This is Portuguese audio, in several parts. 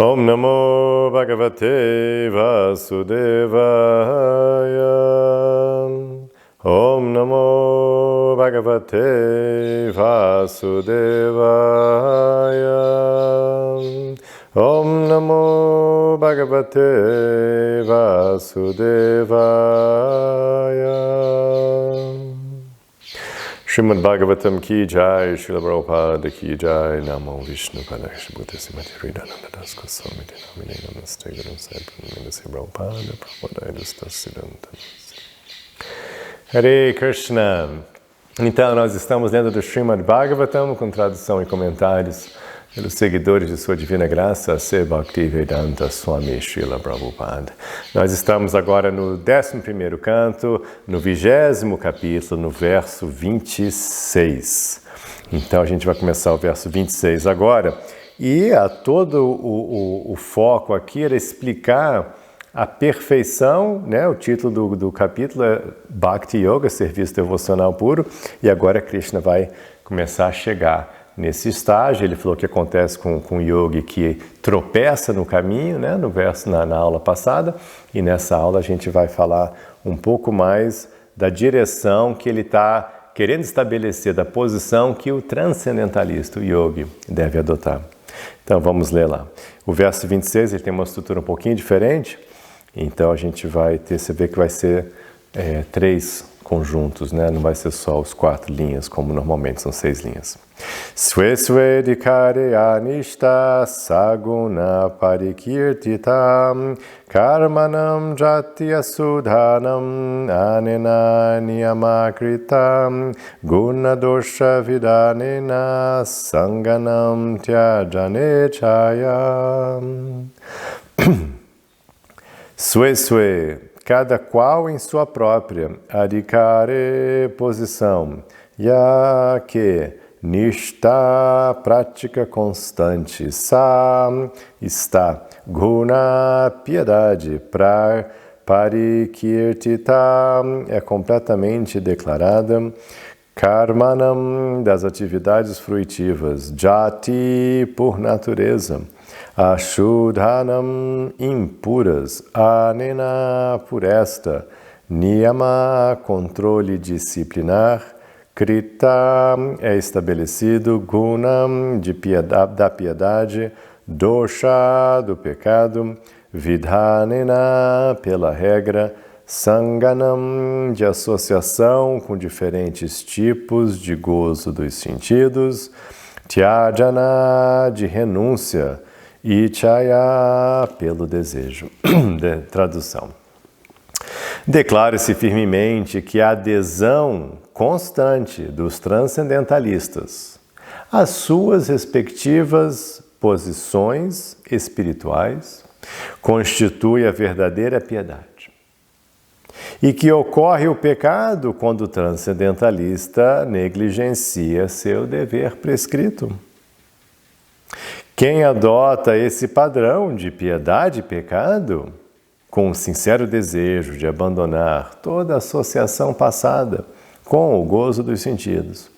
Om Namo Bhagavate Vasudevaya. Om Namo Bhagavate Vasudevaya. Om Namo Bhagavate Vasudevaya. Srimad Bhagavatam ki jai, Srila Prabhupada ki jai, Namo Vishnu Padaya Shibhuta Simati Hridananda Das Goswami Dinamine Namaste Guru Saipan Namaste Prabhupada Prabhupada Edustas Siddhantanas. Hare Krishna. Então, nós estamos lendo do Srimad Bhagavatam com tradução e comentários pelos seguidores de Sua Divina Graça, Se Bhaktivedanta Swami Srila Prabhupada. Nós estamos agora no 11º canto, no 20º capítulo, no verso 26. Então a gente vai começar o verso 26 agora. E todo o foco aqui era explicar a perfeição, né? O título do capítulo é Bhakti Yoga, Serviço Devocional Puro, e agora Krishna vai começar a chegar nesse estágio. Ele falou que acontece com o yogi que tropeça no caminho, né, no verso na aula passada, e nessa aula a gente vai falar um pouco mais da direção que ele está querendo estabelecer, da posição que o transcendentalista, o yogi, deve adotar. Então vamos ler lá. O verso 26 ele tem uma estrutura um pouquinho diferente, então a gente vai ter, você vê que vai ser 3 conjuntos, né? Não vai ser só os 4 linhas, como normalmente são 6 linhas. Swe swe dikare anishta saguna parikirtitam karmanam jati asudhanam anena niyamakritam gunadosha vidanena sanganam tyajane chayam. Swe swe, cada qual em sua própria, adhikare, posição, ya que, nishta, prática constante, sa, está, guna, piedade, parikirtita, é completamente declarada, karmanam, das atividades fruitivas, jati, por natureza, Ashudhanam, impuras, anena, por esta, niyama, controle disciplinar, krita, é estabelecido, gunam, da piedade, dosha, do pecado, vidhanena, pela regra, sanganam, de associação com diferentes tipos de gozo dos sentidos, tyajana, de renúncia, Ichaya, pelo desejo. Tradução. Declara-se firmemente que a adesão constante dos transcendentalistas às suas respectivas posições espirituais constitui a verdadeira piedade. E que ocorre o pecado quando o transcendentalista negligencia seu dever prescrito. Quem adota esse padrão de piedade e pecado, com o sincero desejo de abandonar toda associação passada com o gozo dos sentidos,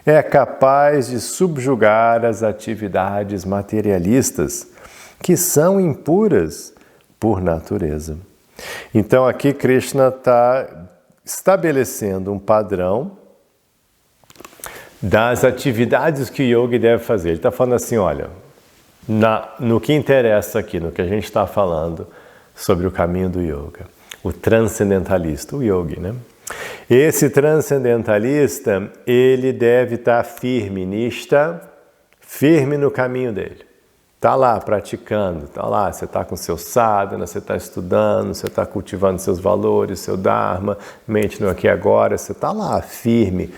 é capaz de subjugar as atividades materialistas, que são impuras por natureza. Então aqui Krishna está estabelecendo um padrão das atividades que o yogi deve fazer. Ele está falando assim, olha, no que interessa aqui, no que a gente está falando sobre o caminho do yoga, o transcendentalista, o yogi, né? Esse transcendentalista, ele deve estar firme, nista, firme no caminho dele. Está lá praticando, está lá, você está com seu sadhana, você está estudando, você está cultivando seus valores, seu dharma, mente no aqui e agora, você está lá firme,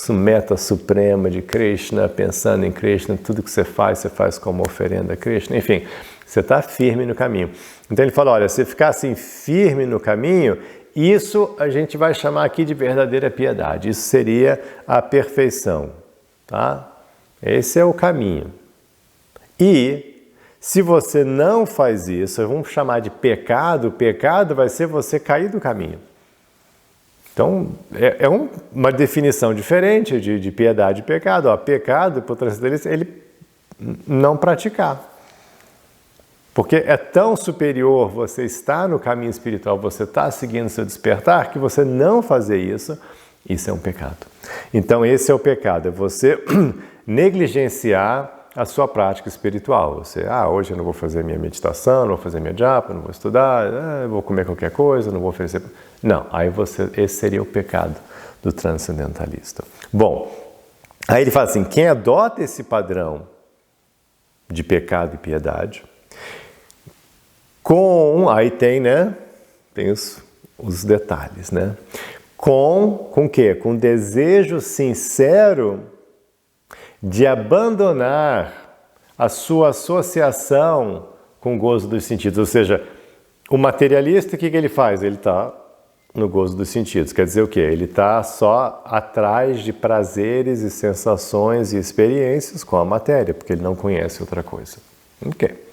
meta suprema de Krishna, pensando em Krishna, tudo que você faz como oferenda a Krishna, enfim, você está firme no caminho. Então ele fala, olha, se ficar assim firme no caminho, isso a gente vai chamar aqui de verdadeira piedade, isso seria a perfeição, tá? Esse é o caminho. E se você não faz isso, vamos chamar de pecado, o pecado vai ser você cair do caminho. Então, é uma definição diferente de piedade e pecado. Pecado, por transcendentalista, ele não praticar. Porque é tão superior você estar no caminho espiritual, você está seguindo seu despertar, que você não fazer isso é um pecado. Então esse é o pecado, é você negligenciar a sua prática espiritual. Você, hoje eu não vou fazer minha meditação, não vou fazer minha japa, não vou estudar, eu vou comer qualquer coisa, não vou oferecer... Não, aí esse seria o pecado do transcendentalista. Bom, aí ele fala assim, quem adota esse padrão de pecado e piedade, aí tem, né, tem os detalhes, né, com o quê? Com desejo sincero de abandonar a sua associação com o gozo dos sentidos. Ou seja, o materialista, o que ele faz? Ele está no gozo dos sentidos. Quer dizer o quê? Ele está só atrás de prazeres e sensações e experiências com a matéria, porque ele não conhece outra coisa. Ok.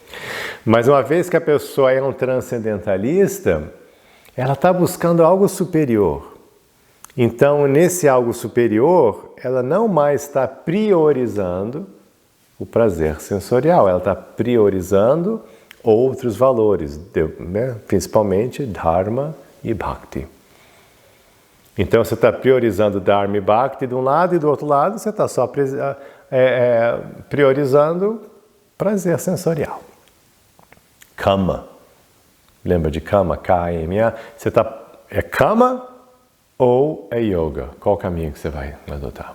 Mas uma vez que a pessoa é um transcendentalista, ela está buscando algo superior. Então, nesse algo superior, ela não mais está priorizando o prazer sensorial, ela está priorizando outros valores, né? Principalmente Dharma e Bhakti. Então, você está priorizando Dharma e Bhakti de um lado e do outro lado você está só priorizando prazer sensorial. Kama. Lembra de Kama? K-A-M-A. Você está... É Kama ou é Yoga? Qual o caminho que você vai adotar?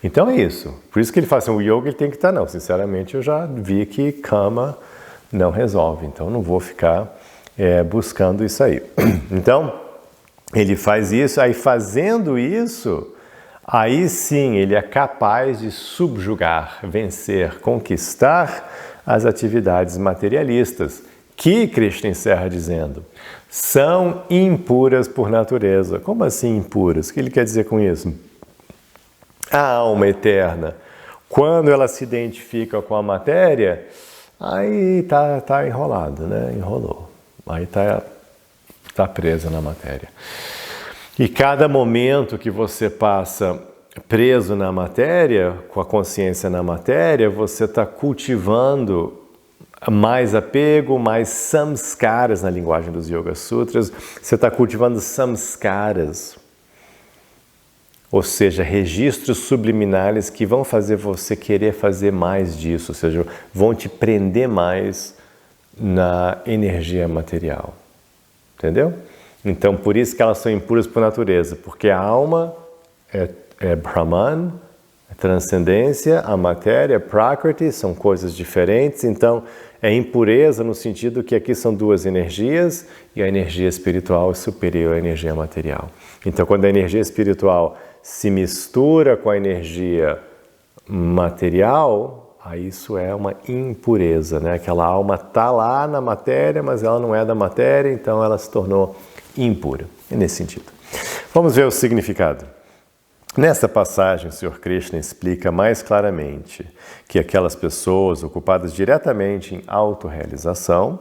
Então é isso. Por isso que ele fala assim, o Yoga ele tem que estar... Não, sinceramente eu já vi que Kama não resolve. Então não vou ficar buscando isso aí. Então, ele faz isso. Aí fazendo isso, aí sim ele é capaz de subjugar, vencer, conquistar as atividades materialistas, que Krishna encerra dizendo, são impuras por natureza. Como assim impuras? O que ele quer dizer com isso? A alma eterna, quando ela se identifica com a matéria, aí tá enrolado, né? Enrolou. Aí tá presa na matéria. E cada momento que você passa preso na matéria, com a consciência na matéria, você está cultivando mais apego, mais samskaras na linguagem dos Yoga Sutras. Você está cultivando samskaras, ou seja, registros subliminares que vão fazer você querer fazer mais disso, ou seja, vão te prender mais na energia material. Entendeu? Então, por isso que elas são impuras por natureza, porque a alma é Brahman, é transcendência, a matéria é Prakriti, são coisas diferentes, então é impureza no sentido que aqui são duas energias e a energia espiritual é superior à energia material. Então, quando a energia espiritual se mistura com a energia material, aí isso é uma impureza, né? Aquela alma está lá na matéria, mas ela não é da matéria, então ela se tornou impura. É nesse sentido. Vamos ver o significado. Nessa passagem, o Sr. Krishna explica mais claramente que aquelas pessoas ocupadas diretamente em autorrealização,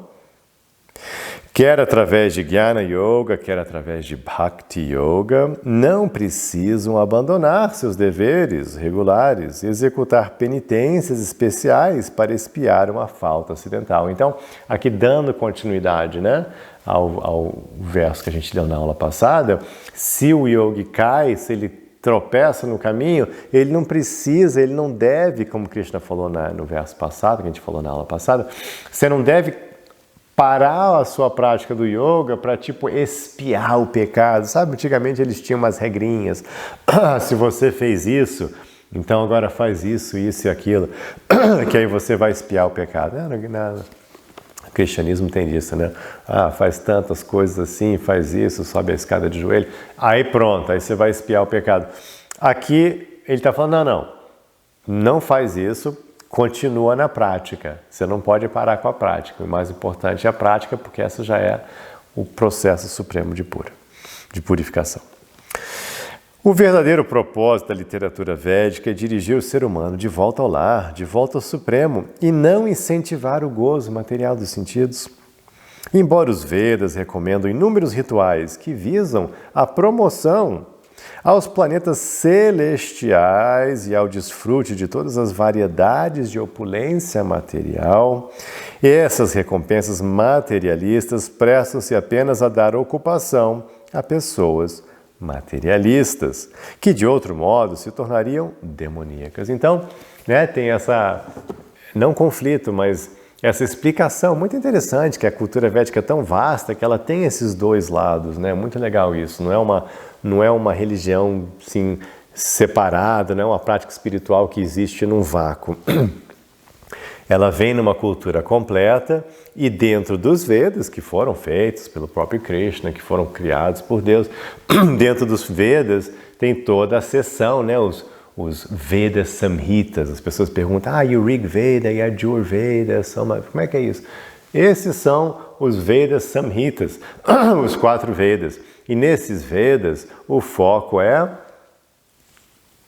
quer através de Jnana Yoga, quer através de Bhakti Yoga, não precisam abandonar seus deveres regulares e executar penitências especiais para expiar uma falta ocidental. Então, aqui dando continuidade, né, ao verso que a gente leu na aula passada, se o yogi cai, se ele tropeça no caminho, ele não precisa, ele não deve, como Krishna falou no verso passado, que a gente falou na aula passada, você não deve parar a sua prática do yoga para, expiar o pecado. Sabe, antigamente eles tinham umas regrinhas. Se você fez isso, então agora faz isso, isso e aquilo, que aí você vai expiar o pecado. Nada. O cristianismo tem disso, né? Faz tantas coisas assim, faz isso, sobe a escada de joelho, aí pronto, aí você vai expiar o pecado. Aqui ele está falando, não faz isso, continua na prática. Você não pode parar com a prática. O mais importante é a prática, porque essa já é o processo supremo de purificação. O verdadeiro propósito da literatura védica é dirigir o ser humano de volta ao lar, de volta ao Supremo, e não incentivar o gozo material dos sentidos. Embora os Vedas recomendam inúmeros rituais que visam a promoção aos planetas celestiais e ao desfrute de todas as variedades de opulência material, E essas recompensas materialistas prestam-se apenas a dar ocupação a pessoas materialistas, que de outro modo se tornariam demoníacas. Então, tem essa, não conflito, mas essa explicação muito interessante, que a cultura védica é tão vasta que ela tem esses dois lados, Muito legal isso, não é uma religião assim, separada, não é uma prática espiritual que existe num vácuo. Ela vem numa cultura completa e dentro dos Vedas, que foram feitos pelo próprio Krishna, que foram criados por Deus, dentro dos Vedas tem toda a seção, os Vedas Samhitas. As pessoas perguntam, e o Rig Veda e a Yajur Veda, como é que é isso? Esses são os Vedas Samhitas, os 4 Vedas. E nesses Vedas o foco é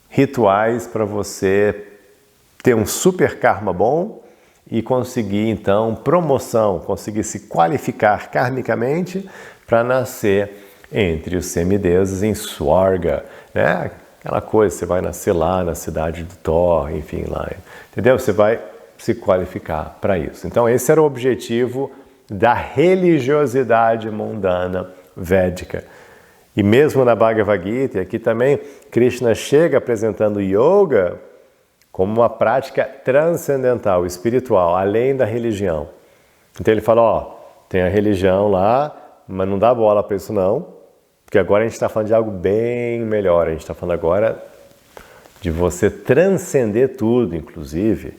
rituais para você ter um super karma bom e conseguir, então, promoção, conseguir se qualificar karmicamente para nascer entre os semideuses em Swarga, Aquela coisa, você vai nascer lá na cidade do Thor, enfim, lá, entendeu? Você vai se qualificar para isso. Então, esse era o objetivo da religiosidade mundana védica. E mesmo na Bhagavad Gita, aqui também, Krishna chega apresentando yoga como uma prática transcendental, espiritual, além da religião. Então ele fala, tem a religião lá, mas não dá bola para isso não, porque agora a gente está falando de algo bem melhor, a gente está falando agora de você transcender tudo, inclusive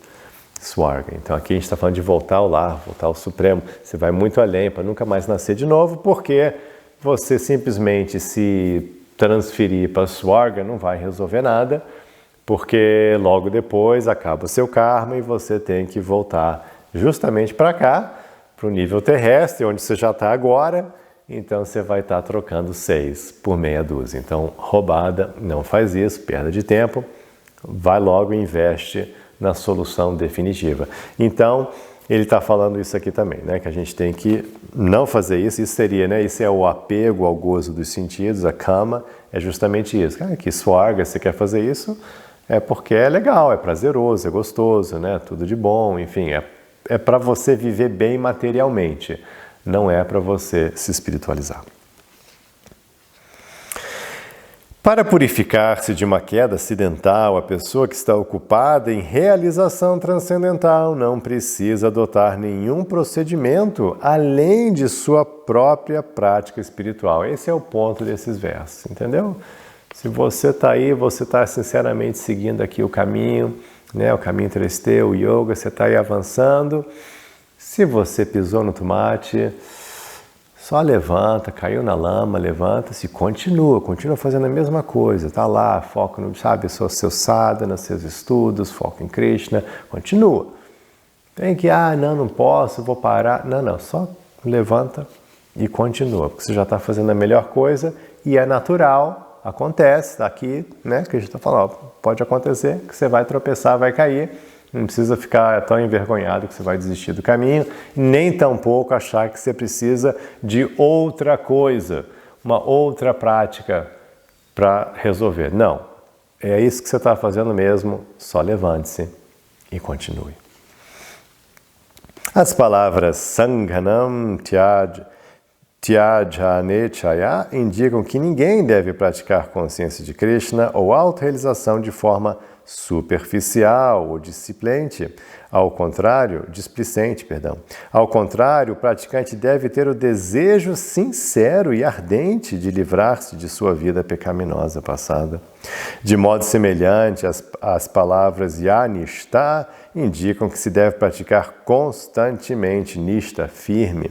Swarga. Então aqui a gente está falando de voltar ao lar, voltar ao Supremo, você vai muito além para nunca mais nascer de novo, porque você simplesmente se transferir para Swarga não vai resolver nada, porque logo depois acaba o seu karma e você tem que voltar justamente para cá, para o nível terrestre, onde você já está agora, então você vai estar trocando 6 por meia dúzia. Então, roubada, não faz isso, perda de tempo, vai logo e investe na solução definitiva. Então, ele está falando isso aqui também, que a gente tem que não fazer isso, isso seria, isso é o apego ao gozo dos sentidos, a kama, é justamente isso. Que Swarga, você quer fazer isso? É porque é legal, é prazeroso, é gostoso, tudo de bom, enfim, é para você viver bem materialmente, não é para você se espiritualizar. Para purificar-se de uma queda acidental, a pessoa que está ocupada em realização transcendental não precisa adotar nenhum procedimento além de sua própria prática espiritual. Esse é o ponto desses versos, entendeu? Se você está aí, você está sinceramente seguindo aqui o caminho, o caminho 3T, o yoga, você está aí avançando. Se você pisou no tomate, só levanta, caiu na lama, levanta-se, continua fazendo a mesma coisa, está lá, foco no, seu sadhana, seus estudos, foco em Krishna, continua. Tem que, não posso, vou parar. Não, só levanta e continua, porque você já está fazendo a melhor coisa e é natural. Acontece, aqui, que a gente está falando, pode acontecer que você vai tropeçar, vai cair, não precisa ficar tão envergonhado que você vai desistir do caminho, nem tampouco achar que você precisa de outra coisa, uma outra prática para resolver. Não, é isso que você está fazendo mesmo, só levante-se e continue. As palavras Sanghanam, Tyajane Chaya indicam que ninguém deve praticar consciência de Krishna ou autorrealização de forma superficial ou displicente. Ao contrário, o praticante deve ter o desejo sincero e ardente de livrar-se de sua vida pecaminosa passada. De modo semelhante, as palavras Yanishta indicam que se deve praticar constantemente, nishta, firme,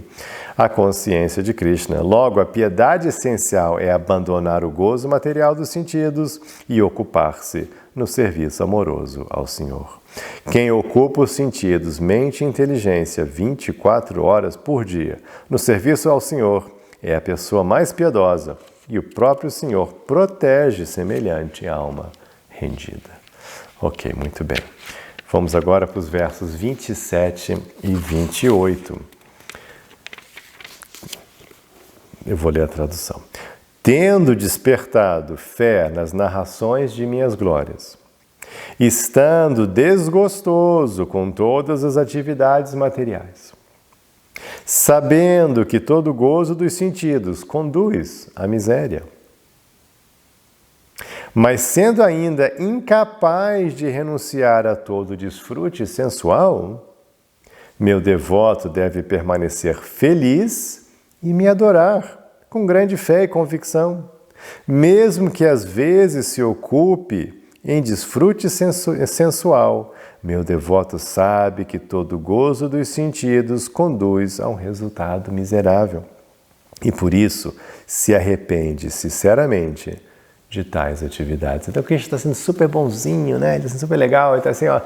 a consciência de Krishna. Logo, a piedade essencial é abandonar o gozo material dos sentidos e ocupar-se no serviço amoroso ao Senhor. Quem ocupa os sentidos, mente e inteligência 24 horas por dia no serviço ao Senhor é a pessoa mais piedosa e o próprio Senhor protege semelhante alma rendida. Ok, muito bem. Vamos agora para os versos 27 e 28. Eu vou ler a tradução. Tendo despertado fé nas narrações de minhas glórias estando desgostoso com todas as atividades materiais, sabendo que todo gozo dos sentidos conduz à miséria, mas sendo ainda incapaz de renunciar a todo desfrute sensual, meu devoto deve permanecer feliz e me adorar com grande fé e convicção, mesmo que às vezes se ocupe em desfrute sensual. Meu devoto sabe que todo gozo dos sentidos conduz a um resultado miserável e por isso se arrepende sinceramente de tais atividades. Então, o Krishna está sendo super bonzinho, né? Ele está sendo super legal, ele está assim, ó,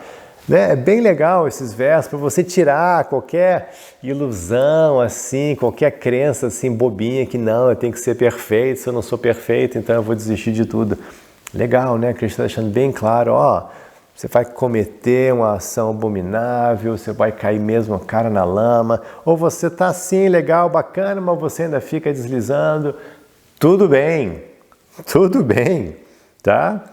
né? É bem legal esses versos para você tirar qualquer ilusão, assim, qualquer crença assim bobinha que não, eu tenho que ser perfeito, se eu não sou perfeito, então eu vou desistir de tudo. Legal, né? Krishna está deixando bem claro, ó, você vai cometer uma ação abominável, você vai cair mesmo a cara na lama, ou você está assim, legal, bacana, mas você ainda fica deslizando. Tudo bem, tá?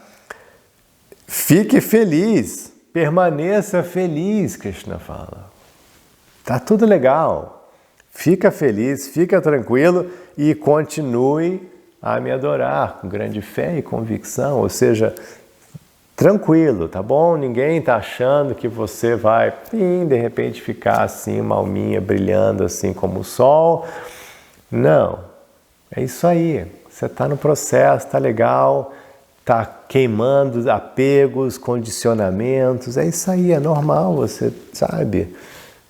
Fique feliz, permaneça feliz, Krishna fala. Tá tudo legal. Fica feliz, fica tranquilo e continue a me adorar com grande fé e convicção, ou seja, tranquilo, tá bom? Ninguém tá achando que você vai, de repente, ficar assim, uma alminha brilhando assim como o sol. Não, é isso aí. Você está no processo, está legal, está queimando apegos, condicionamentos, é isso aí, é normal, você sabe,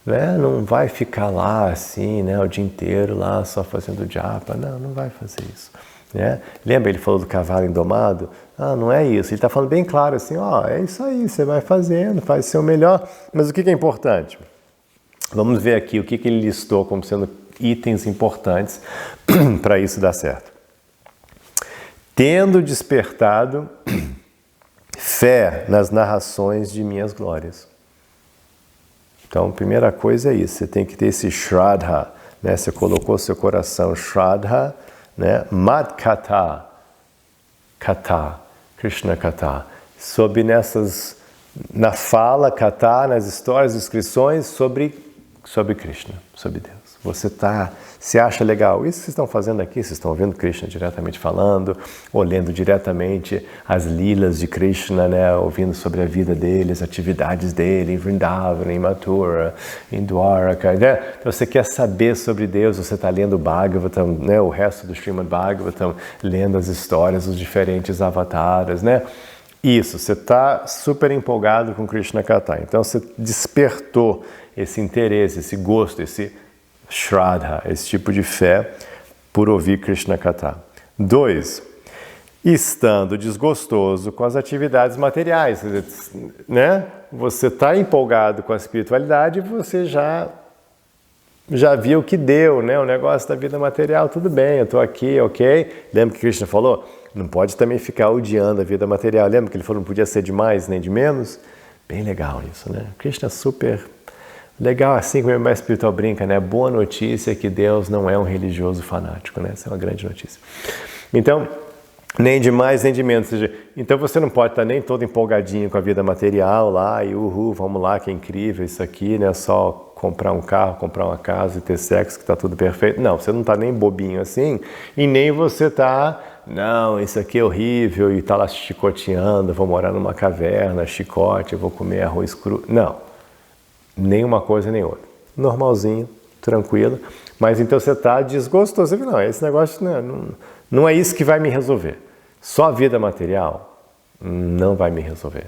né? Não vai ficar lá assim, né, o dia inteiro lá só fazendo japa, não vai fazer isso. Né? Lembra, ele falou do cavalo indomado? Não é isso, ele está falando bem claro assim, ó, é isso aí, você vai fazendo, faz o seu melhor, mas o que é importante? Vamos ver aqui o que ele listou como sendo itens importantes para isso dar certo. Tendo despertado fé nas narrações de minhas glórias. Então, a primeira coisa é isso, você tem que ter esse Shraddha, né? Você colocou seu coração Shraddha, né? Mad Kata, Krishna Kata, na fala Kata, nas histórias, descrições sobre Krishna, sobre Deus. Você acha legal isso que vocês estão fazendo aqui? Vocês estão ouvindo Krishna diretamente falando, ou lendo diretamente as lilas de Krishna, né? Ouvindo sobre a vida dele, as atividades dele em Vrindavan, em Mathura, em Dwaraka, né? Então você quer saber sobre Deus, você está lendo o Bhagavatam, né? O resto do Srimad Bhagavatam, lendo as histórias dos diferentes avataras, né? Isso, você está super empolgado com Krishna Katha. Então você despertou esse interesse, esse gosto, esse Shraddha, esse tipo de fé por ouvir Krishna Katha. 2. Estando desgostoso com as atividades materiais, né? Você está empolgado com a espiritualidade, você já viu o que deu, né? O negócio da vida material, tudo bem, eu estou aqui, ok? Lembra que Krishna falou? Não pode também ficar odiando a vida material. Lembra que ele falou não podia ser de mais nem de menos? Bem legal isso, né? Krishna é super legal, assim como o mestre espiritual brinca, né? Boa notícia é que Deus não é um religioso fanático, né? Essa é uma grande notícia. Então, nem de mais nem de menos. Ou seja, então você não pode estar nem todo empolgadinho com a vida material lá e vamos lá, que incrível isso aqui, né? Só comprar um carro, comprar uma casa e ter sexo que está tudo perfeito. Não, você não está nem bobinho assim e nem você está, não, isso aqui é horrível e está lá chicoteando, vou morar numa caverna, chicote, vou comer arroz cru. Não. Nem uma coisa nem outra. Normalzinho, tranquilo. Mas então você está desgostoso. Você fala, não, esse negócio não é isso que vai me resolver. Só a vida material não vai me resolver.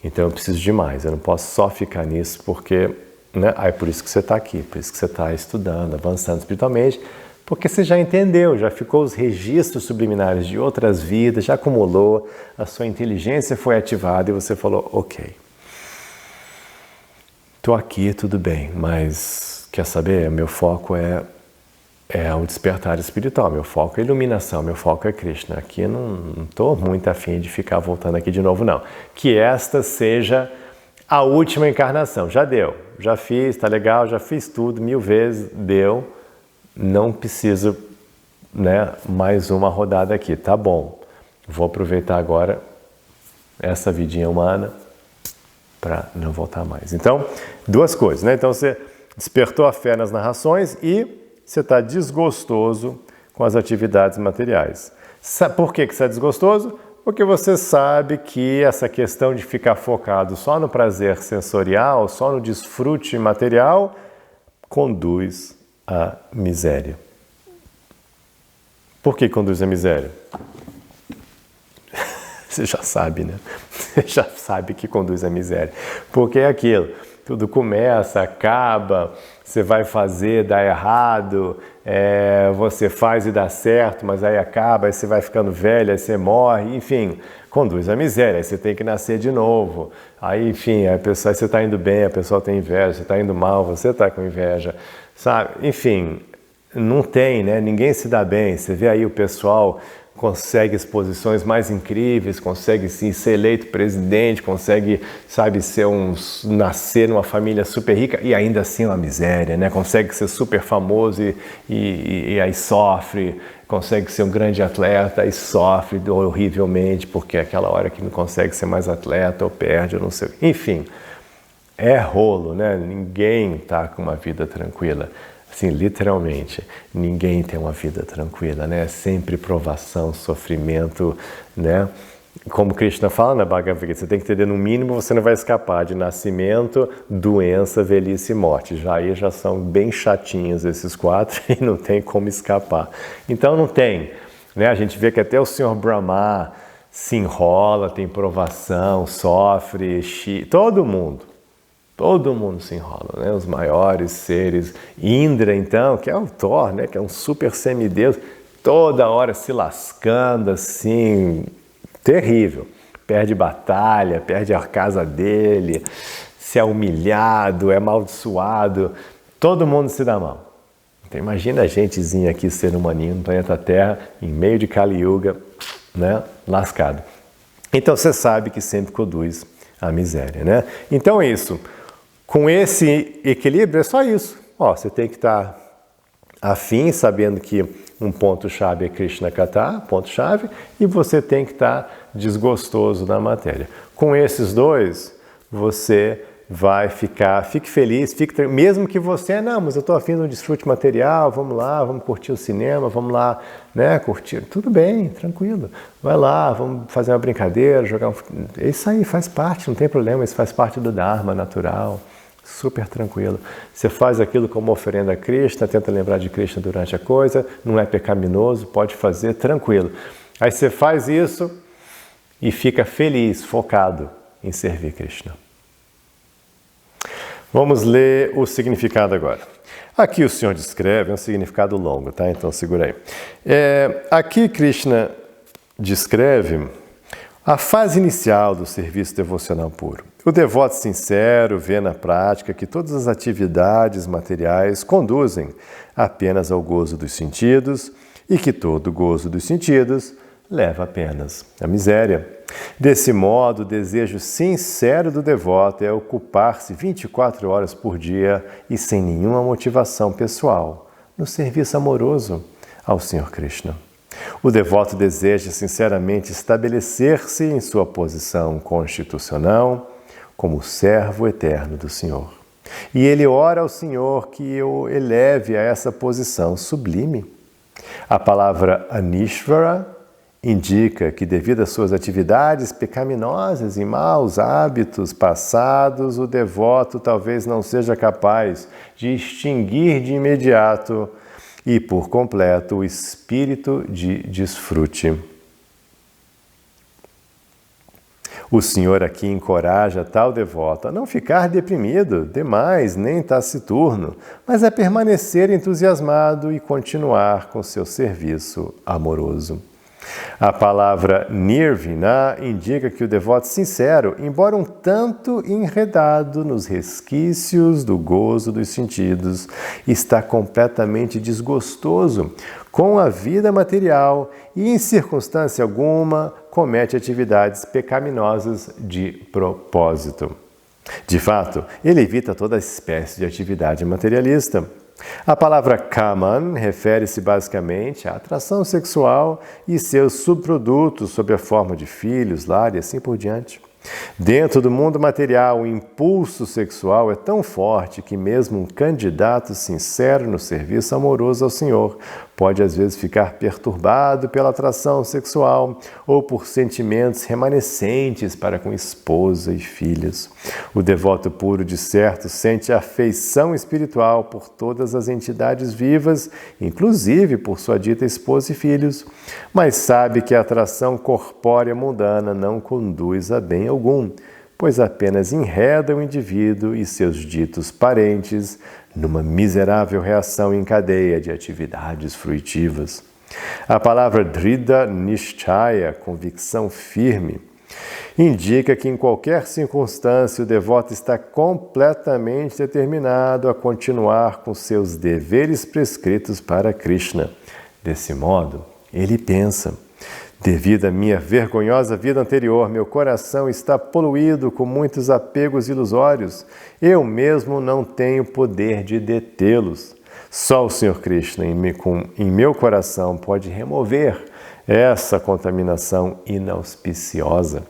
Então eu preciso de mais. Eu não posso só ficar nisso porque... né? É por isso que você está aqui, por isso que você está estudando, avançando espiritualmente, porque você já entendeu, já ficou os registros subliminares de outras vidas, já acumulou, a sua inteligência foi ativada e você falou, ok. Estou aqui, tudo bem, mas quer saber? Meu foco é o despertar espiritual, meu foco é a iluminação, meu foco é Krishna. Aqui eu não estou muito afim de ficar voltando aqui de novo, não. Que esta seja a última encarnação. Já deu, já fiz, tá legal, já fiz tudo 1000 vezes, deu. Não preciso, né, mais uma rodada aqui, tá bom. Vou aproveitar agora essa vidinha humana para não voltar mais. Então, duas coisas, né? Então você despertou a fé nas narrações e você está desgostoso com as atividades materiais. Por que você está desgostoso? Porque você sabe que essa questão de ficar focado só no prazer sensorial, só no desfrute material, conduz à miséria. Por que conduz à miséria? Você já sabe, né? Você já sabe que conduz à miséria. Porque é aquilo, tudo começa, acaba, você vai fazer, dá errado, você faz e dá certo, mas aí acaba, aí você vai ficando velho, aí você morre, enfim, conduz à miséria, aí você tem que nascer de novo. Aí, enfim, a pessoa, aí você está indo bem, a pessoa tem inveja, você está indo mal, você está com inveja, sabe? Enfim, não tem, né? Ninguém se dá bem. Você vê aí o pessoal consegue as posições mais incríveis, consegue sim, ser eleito presidente, consegue, sabe, nascer numa família super rica e ainda assim uma miséria, né? Consegue ser super famoso e aí sofre, consegue ser um grande atleta e sofre horrivelmente porque é aquela hora que não consegue ser mais atleta ou perde, eu não sei. Enfim, é rolo, né? Ninguém tá com uma vida tranquila. Assim, literalmente, ninguém tem uma vida tranquila, né? Sempre provação, sofrimento, né? Como Krishna fala na Bhagavad Gita, você tem que entender, no mínimo, você não vai escapar de nascimento, doença, velhice e morte. Já são bem chatinhos esses 4 e não tem como escapar. Então não tem, né? A gente vê que até o Senhor Brahma se enrola, tem provação, sofre, todo mundo se enrola, né? Os maiores seres, Indra então, que é o Thor, né? Que é um super semideus, toda hora se lascando, assim, terrível. Perde batalha, perde a casa dele, se é humilhado, é amaldiçoado, todo mundo se dá mal. Então imagina a gentezinha aqui, ser humaninho no planeta Terra, em meio de Kali Yuga, né? Lascado. Então você sabe que sempre conduz à miséria, né? Então é isso. Com esse equilíbrio é só isso. Você tem que estar afim, sabendo que um ponto-chave é Krishna Katha, ponto-chave, e você tem que estar desgostoso da matéria. Com esses dois, você vai fique feliz, mesmo que você, não, mas eu estou afim de um desfrute material, vamos lá, vamos curtir o cinema, vamos lá, né, curtir, tudo bem, tranquilo, vai lá, vamos fazer uma brincadeira, isso aí faz parte, não tem problema, isso faz parte do Dharma natural, super tranquilo. Você faz aquilo como oferenda a Krishna, tenta lembrar de Krishna durante a coisa, não é pecaminoso, pode fazer tranquilo. Aí você faz isso e fica feliz, focado em servir Krishna. Vamos ler o significado agora. Aqui o Senhor descreve, é um significado longo, tá? Então segura aí. Aqui Krishna descreve a fase inicial do serviço devocional puro. O devoto sincero vê na prática que todas as atividades materiais conduzem apenas ao gozo dos sentidos e que todo gozo dos sentidos leva apenas à miséria. Desse modo, o desejo sincero do devoto é ocupar-se 24 horas por dia e sem nenhuma motivação pessoal no serviço amoroso ao Senhor Krishna. O devoto deseja sinceramente estabelecer-se em sua posição constitucional como servo eterno do Senhor. E ele ora ao Senhor que o eleve a essa posição sublime. A palavra Anishvara indica que, devido às suas atividades pecaminosas e maus hábitos passados, o devoto talvez não seja capaz de extinguir de imediato e por completo o espírito de desfrute. O Senhor aqui encoraja tal devoto a não ficar deprimido demais nem taciturno, mas a permanecer entusiasmado e continuar com seu serviço amoroso. A palavra nirvana indica que o devoto sincero, embora um tanto enredado nos resquícios do gozo dos sentidos, está completamente desgostoso com a vida material e, em circunstância alguma, comete atividades pecaminosas de propósito. De fato, ele evita toda espécie de atividade materialista. A palavra kaman refere-se basicamente à atração sexual e seus subprodutos sob a forma de filhos, lar e assim por diante. Dentro do mundo material, o impulso sexual é tão forte que mesmo um candidato sincero no serviço amoroso ao Senhor pode às vezes ficar perturbado pela atração sexual ou por sentimentos remanescentes para com esposa e filhos. O devoto puro, de certo, sente afeição espiritual por todas as entidades vivas, inclusive por sua dita esposa e filhos, mas sabe que a atração corpórea mundana não conduz a bem algum, pois apenas enreda o indivíduo e seus ditos parentes numa miserável reação em cadeia de atividades fruitivas. A palavra Drida Nishchaya, convicção firme, indica que em qualquer circunstância o devoto está completamente determinado a continuar com seus deveres prescritos para Krishna. Desse modo, ele pensa: devido à minha vergonhosa vida anterior, meu coração está poluído com muitos apegos ilusórios. Eu mesmo não tenho poder de detê-los. Só o Senhor Krishna em meu coração pode remover essa contaminação inauspiciosa.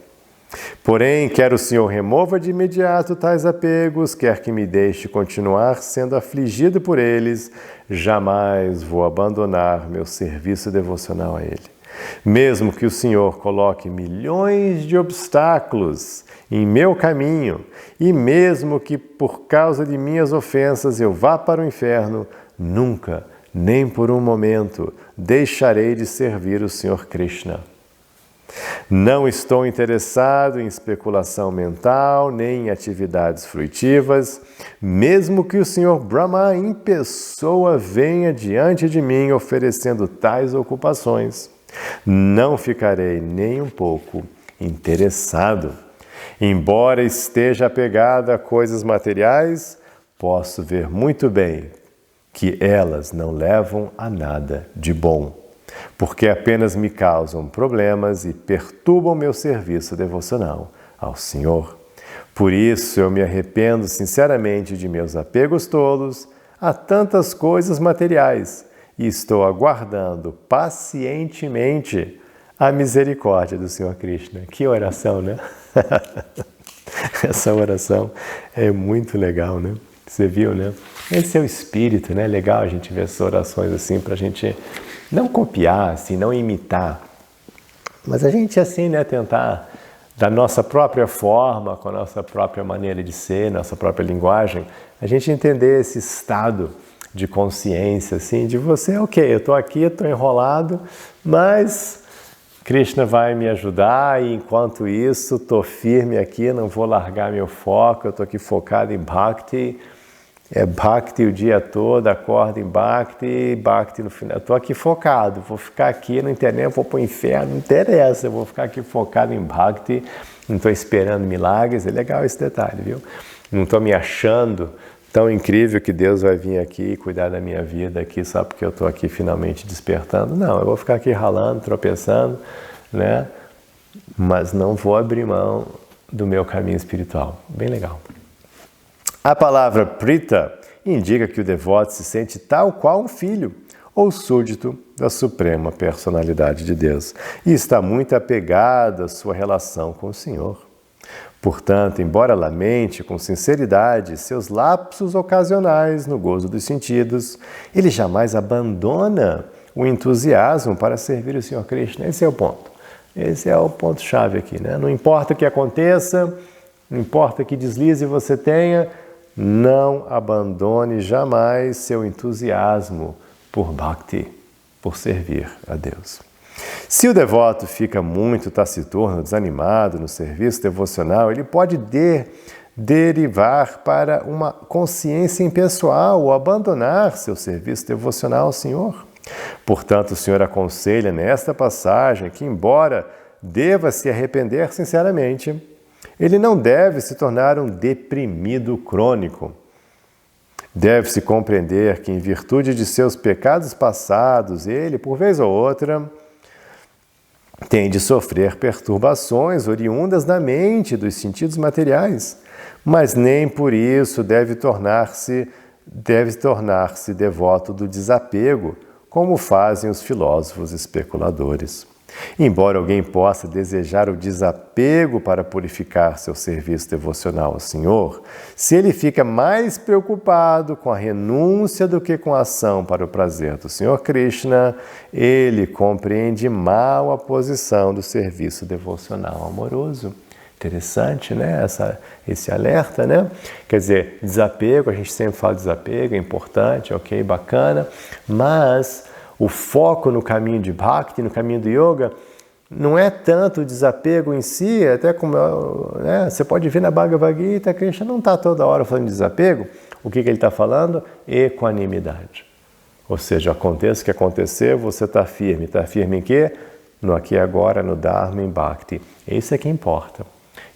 Porém, quer o Senhor remova de imediato tais apegos, quer que me deixe continuar sendo afligido por eles, jamais vou abandonar meu serviço devocional a Ele. Mesmo que o Senhor coloque milhões de obstáculos em meu caminho, e mesmo que por causa de minhas ofensas eu vá para o inferno, nunca, nem por um momento, deixarei de servir o Senhor Krishna. Não estou interessado em especulação mental, nem em atividades fruitivas, mesmo que o Senhor Brahma em pessoa venha diante de mim oferecendo tais ocupações. Não ficarei nem um pouco interessado. Embora esteja apegado a coisas materiais, posso ver muito bem que elas não levam a nada de bom, porque apenas me causam problemas e perturbam meu serviço devocional ao Senhor. Por isso eu me arrependo sinceramente de meus apegos tolos a tantas coisas materiais, e estou aguardando pacientemente a misericórdia do Senhor Krishna. Que oração, né? Essa oração é muito legal, né? Você viu, né? Esse é o espírito, né? Legal a gente ver essas orações assim, para a gente não copiar, assim, não imitar, mas a gente, assim, né, tentar, da nossa própria forma, com a nossa própria maneira de ser, nossa própria linguagem, a gente entender esse estado de consciência, assim, de você, ok, eu estou aqui, estou enrolado, mas Krishna vai me ajudar e enquanto isso estou firme aqui, não vou largar meu foco, eu estou aqui focado em Bhakti, Bhakti o dia todo, acordo em Bhakti, Bhakti no final, eu estou aqui focado, vou ficar aqui, não interessa, vou para o inferno, não interessa, eu vou ficar aqui focado em Bhakti, não estou esperando milagres, é legal esse detalhe, viu? Não estou me achando tão incrível que Deus vai vir aqui e cuidar da minha vida aqui só porque eu estou aqui finalmente despertando. Não, eu vou ficar aqui ralando, tropeçando, né? Mas não vou abrir mão do meu caminho espiritual. Bem legal. A palavra prita indica que o devoto se sente tal qual um filho ou súdito da suprema personalidade de Deus e está muito apegado à sua relação com o Senhor. Portanto, embora lamente com sinceridade seus lapsos ocasionais no gozo dos sentidos, ele jamais abandona o entusiasmo para servir o Senhor Krishna. Esse é o ponto. Esse é o ponto-chave aqui, né? Não importa o que aconteça, não importa que deslize você tenha, não abandone jamais seu entusiasmo por Bhakti, por servir a Deus. Se o devoto fica muito taciturno, desanimado no serviço devocional, ele pode derivar para uma consciência impessoal ou abandonar seu serviço devocional ao Senhor. Portanto, o Senhor aconselha nesta passagem que, embora deva se arrepender sinceramente, ele não deve se tornar um deprimido crônico. Deve-se compreender que, em virtude de seus pecados passados, ele, por vez ou outra, tem de sofrer perturbações oriundas da mente, dos sentidos materiais, mas nem por isso deve tornar-se deve tornar-se devoto do desapego, como fazem os filósofos especuladores. Embora alguém possa desejar o desapego para purificar seu serviço devocional ao Senhor, se ele fica mais preocupado com a renúncia do que com a ação para o prazer do Senhor Krishna, ele compreende mal a posição do serviço devocional amoroso. Interessante, né? Esse alerta, né? Quer dizer, desapego, a gente sempre fala de desapego, é importante, ok, bacana, mas o foco no caminho de Bhakti, no caminho do Yoga, não é tanto o desapego em si, até como você pode ver na Bhagavad Gita, Krishna não está toda hora falando de desapego. O que ele está falando? Equanimidade. Ou seja, aconteça o que acontecer, você está firme. Está firme em quê? No aqui e agora, no Dharma, em Bhakti. Isso é que importa.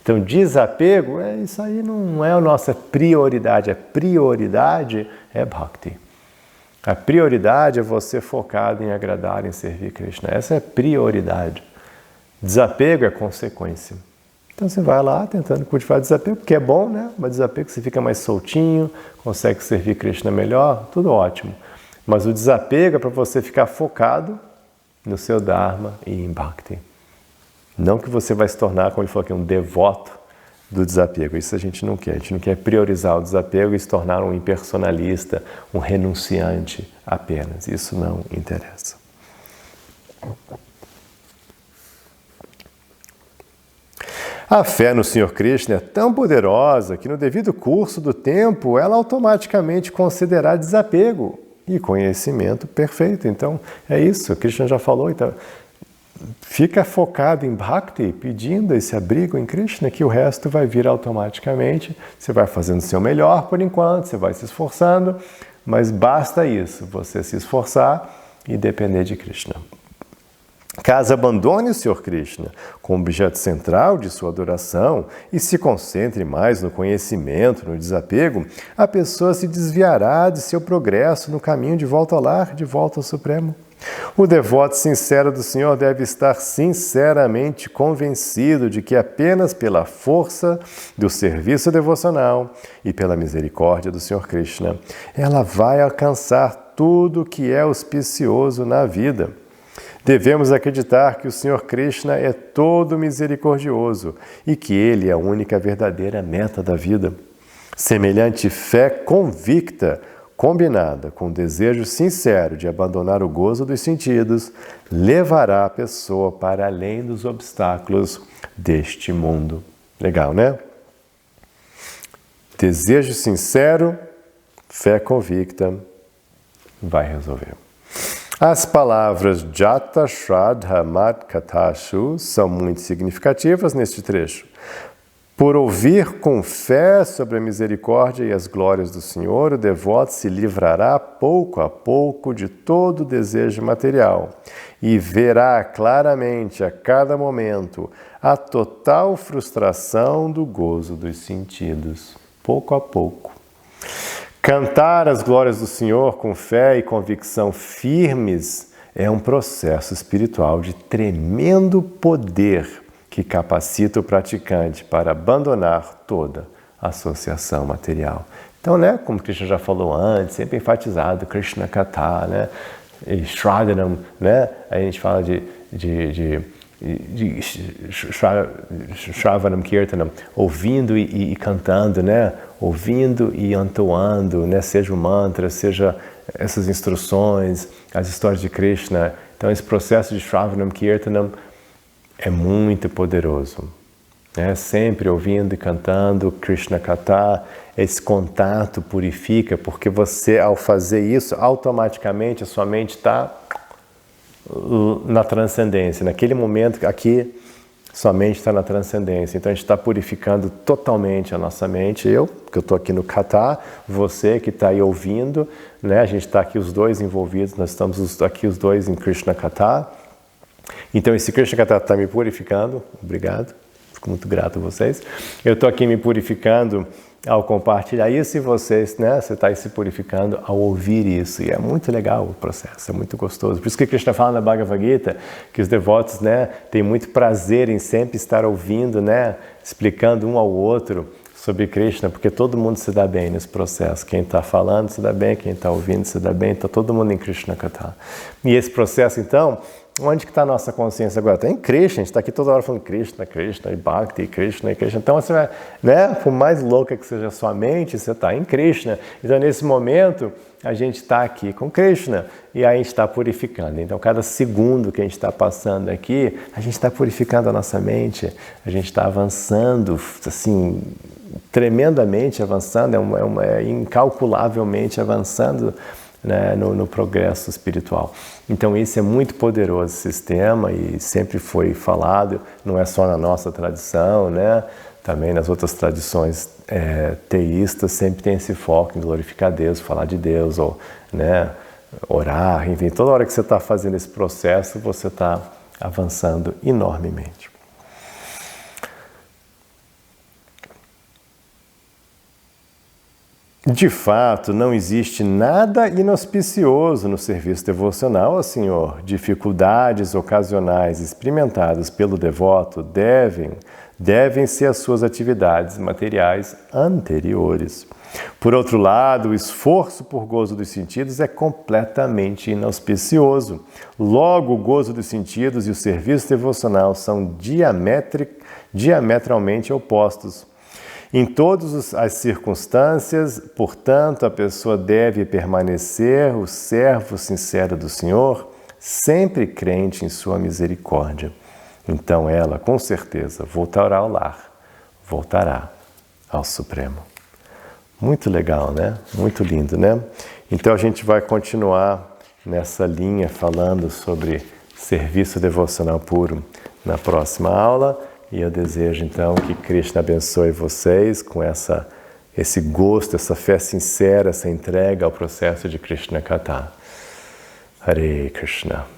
Então, desapego, isso aí não é a nossa prioridade. A prioridade é Bhakti. A prioridade é você focado em agradar, em servir Krishna. Essa é a prioridade. Desapego é consequência. Então você vai lá tentando cultivar desapego, porque é bom, né? Mas desapego você fica mais soltinho, consegue servir Krishna melhor, tudo ótimo. Mas o desapego é para você ficar focado no seu Dharma e em Bhakti. Não que você vai se tornar, como ele falou aqui, um devoto do desapego. Isso a gente não quer. A gente não quer priorizar o desapego e se tornar um impersonalista, um renunciante apenas. Isso não interessa. A fé no Senhor Krishna é tão poderosa que no devido curso do tempo ela automaticamente concederá desapego e conhecimento perfeito. Então é isso, Krishna já falou. Então, fica focado em Bhakti, pedindo esse abrigo em Krishna, que o resto vai vir automaticamente. Você vai fazendo o seu melhor por enquanto, você vai se esforçando, mas basta isso, você se esforçar e depender de Krishna. Caso abandone o Senhor Krishna como objeto central de sua adoração e se concentre mais no conhecimento, no desapego, a pessoa se desviará de seu progresso no caminho de volta ao lar, de volta ao Supremo. O devoto sincero do Senhor deve estar sinceramente convencido de que apenas pela força do serviço devocional e pela misericórdia do Senhor Krishna, ela vai alcançar tudo que é auspicioso na vida. Devemos acreditar que o Senhor Krishna é todo misericordioso e que Ele é a única verdadeira meta da vida. Semelhante fé convicta, combinada com o desejo sincero de abandonar o gozo dos sentidos, levará a pessoa para além dos obstáculos deste mundo. Legal, né? Desejo sincero, fé convicta, vai resolver. As palavras Jata Shraddha Mat Katashu são muito significativas neste trecho. Por ouvir com fé sobre a misericórdia e as glórias do Senhor, o devoto se livrará pouco a pouco de todo desejo material e verá claramente a cada momento a total frustração do gozo dos sentidos, pouco a pouco. Cantar as glórias do Senhor com fé e convicção firmes é um processo espiritual de tremendo poder que capacita o praticante para abandonar toda associação material. Então, né, como Krishna já falou antes, sempre enfatizado, Krishna Katha, né, e Shraddhanam, né, a gente fala de Shravanam Kirtanam, ouvindo e cantando, né, ouvindo e entoando, né, seja o mantra, seja essas instruções, as histórias de Krishna. Então, esse processo de Shravanam Kirtanam é muito poderoso, né? Sempre ouvindo e cantando Krishna Katha, esse contato purifica, porque você, ao fazer isso, automaticamente a sua mente está na transcendência. Naquele momento, aqui, sua mente está na transcendência. Então, a gente está purificando totalmente a nossa mente. Eu, que eu estou aqui no Katha, você que está aí ouvindo, né? A gente está aqui os dois envolvidos, nós estamos aqui os dois em Krishna Katha. Então, esse Krishna Katha está me purificando, obrigado, fico muito grato a vocês. Eu estou aqui me purificando ao compartilhar isso e vocês, né, você está aí se purificando ao ouvir isso. E é muito legal o processo, é muito gostoso. Por isso que Krishna fala na Bhagavad Gita que os devotos, né, têm muito prazer em sempre estar ouvindo, né, explicando um ao outro sobre Krishna, porque todo mundo se dá bem nesse processo. Quem está falando se dá bem, quem está ouvindo se dá bem, está todo mundo em Krishna Katha. E esse processo, então, onde que está a nossa consciência agora? Está em Krishna, a gente está aqui toda hora falando Krishna, Krishna, e Bhakti, Krishna, e Krishna. Então, você vai, né, por mais louca que seja a sua mente, você está em Krishna. Então, nesse momento, a gente está aqui com Krishna e aí a gente está purificando. Então, cada segundo que a gente está passando aqui, a gente está purificando a nossa mente, a gente está avançando, assim, tremendamente avançando, incalculavelmente avançando, né, no progresso espiritual. Então, isso é muito poderoso, esse sistema, e sempre foi falado, não é só na nossa tradição, né? Também nas outras tradições teístas sempre tem esse foco em glorificar Deus, falar de Deus, ou, né, orar, enfim, toda hora que você está fazendo esse processo, você está avançando enormemente. De fato, não existe nada inauspicioso no serviço devocional ao Senhor. Dificuldades ocasionais experimentadas pelo devoto devem ser as suas atividades materiais anteriores. Por outro lado, o esforço por gozo dos sentidos é completamente inauspicioso. Logo, o gozo dos sentidos e o serviço devocional são diametralmente opostos. Em todas as circunstâncias, portanto, a pessoa deve permanecer o servo sincero do Senhor, sempre crente em sua misericórdia. Então ela, com certeza, voltará ao lar, voltará ao Supremo. Muito legal, né? Muito lindo, né? Então a gente vai continuar nessa linha falando sobre serviço devocional puro na próxima aula. E eu desejo, então, que Krishna abençoe vocês com esse gosto, essa fé sincera, essa entrega ao processo de Krishna Katha. Hare Krishna.